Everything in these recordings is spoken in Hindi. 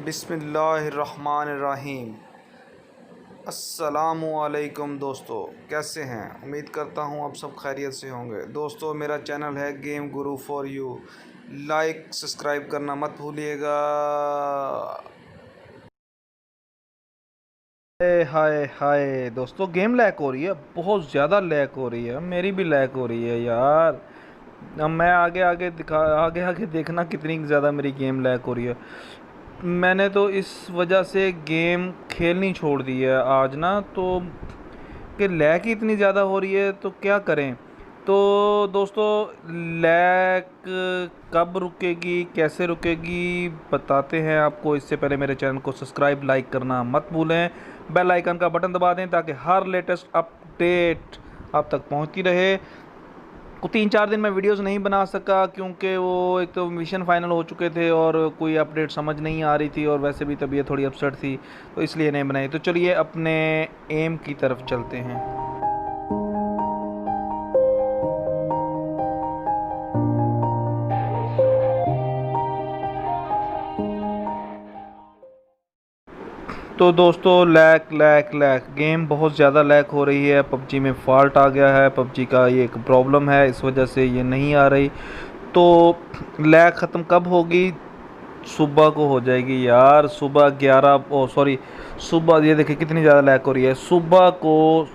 बिस्मिल्लाहिर्रहमानिर्रहीम। अस्सलामुअलैकुम दोस्तों, कैसे हैं? उम्मीद करता हूं आप सब खैरियत से होंगे। दोस्तों, मेरा चैनल है game Guru for you, like subscribe करना मत भूलिएगा। हाय हाय दोस्तों, गेम लैग हो रही है, बहुत ज़्यादा लैग हो रही है। मेरी भी लैग हो रही है यार। अब मैं आगे आगे देखना कितनी ज़्यादा मेरी गेम लैग हो रही है। मैंने तो इस वजह से गेम खेलनी छोड़ दी है आज ना, तो कि लैग ही इतनी ज़्यादा हो रही है तो क्या करें। तो दोस्तों, लैग कब रुकेगी, कैसे रुकेगी, बताते हैं आपको। इससे पहले मेरे चैनल को सब्सक्राइब लाइक करना मत भूलें, बेल आइकन का बटन दबा दें ताकि हर लेटेस्ट अपडेट आप तक पहुंचती रहे। को 3-4 दिन मैं वीडियोस नहीं बना सका क्योंकि वो एक तो मिशन फाइनल हो चुके थे और कोई अपडेट समझ नहीं आ रही थी, और वैसे भी तबीयत थोड़ी अपसेट थी, तो इसलिए नहीं बनाई। तो चलिए अपने एम की तरफ चलते हैं। तो दोस्तों, लैग लैग लैग गेम बहुत ज़्यादा लैग हो रही है। पबजी में फॉल्ट आ गया है, पबजी का ये एक प्रॉब्लम है, इस वजह से ये नहीं आ रही। तो लैग ख़त्म कब होगी? सुबह को हो जाएगी यार। सुबह 11, ओ सॉरी, सुबह ये देखिए कितनी ज़्यादा लैग हो रही है। सुबह को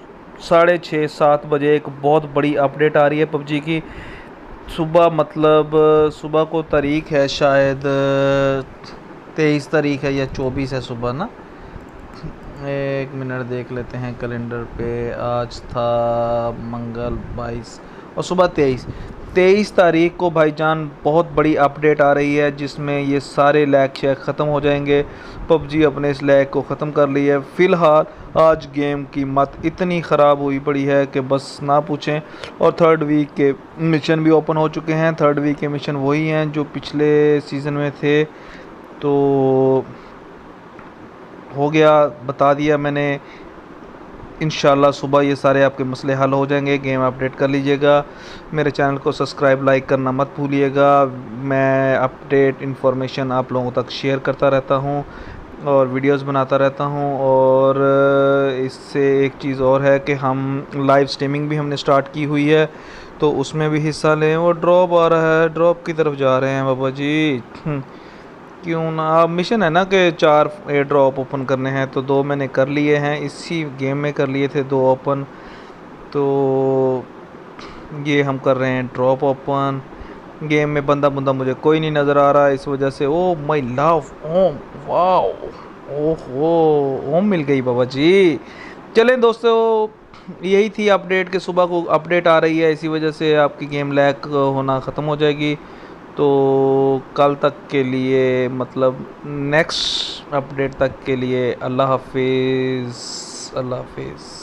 6:30-7 बजे एक बहुत बड़ी अपडेट आ रही है पबजी की। सुबह मतलब सुबह को तारीख है शायद 23 तारीख है या 24 है सुबह ना। एक मिनट देख लेते हैं कैलेंडर पे। आज था मंगल 22 और सुबह 23 तारीख को भाईजान बहुत बड़ी अपडेट आ रही है जिसमें ये सारे लैग शेक ख़त्म हो जाएंगे। पबजी अपने इस लैग को ख़त्म कर ली है। फ़िलहाल आज गेम की मत इतनी ख़राब हुई पड़ी है कि बस ना पूछें। और थर्ड वीक के मिशन भी ओपन हो चुके हैं। थर्ड वीक के मिशन वही हैं जो पिछले सीज़न में थे, तो हो गया, बता दिया मैंने। इंशाल्लाह सुबह ये सारे आपके मसले हल हो जाएंगे। गेम अपडेट कर लीजिएगा। मेरे चैनल को सब्सक्राइब लाइक करना मत भूलिएगा। मैं अपडेट इन्फॉर्मेशन आप लोगों तक शेयर करता रहता हूँ और वीडियोस बनाता रहता हूँ। और इससे एक चीज़ और है कि हम लाइव स्ट्रीमिंग भी हमने स्टार्ट की हुई है, तो उसमें भी हिस्सा लें। वो ड्रॉप आ रहा है, ड्रॉप की तरफ जा रहे हैं बाबा जी। क्यों ना। अब मिशन है ना कि 4 एयर ड्रॉप ओपन करने हैं, तो 2 मैंने कर लिए हैं, इसी गेम में कर लिए थे 2 ओपन। तो ये हम कर रहे हैं ड्रॉप ओपन। गेम में बंदा मुझे कोई नहीं नज़र आ रहा, इस वजह से ओ माय लव ओम, वाओ, ओहो, ओम मिल गई बाबा जी। चलें दोस्तों, यही थी अपडेट कि सुबह को अपडेट आ रही है, इसी वजह से आपकी गेम लैग होना ख़त्म हो जाएगी। तो कल तक के लिए, मतलब नेक्स्ट अपडेट तक के लिए, अल्लाह हाफिज़, अल्लाह हाफिज़।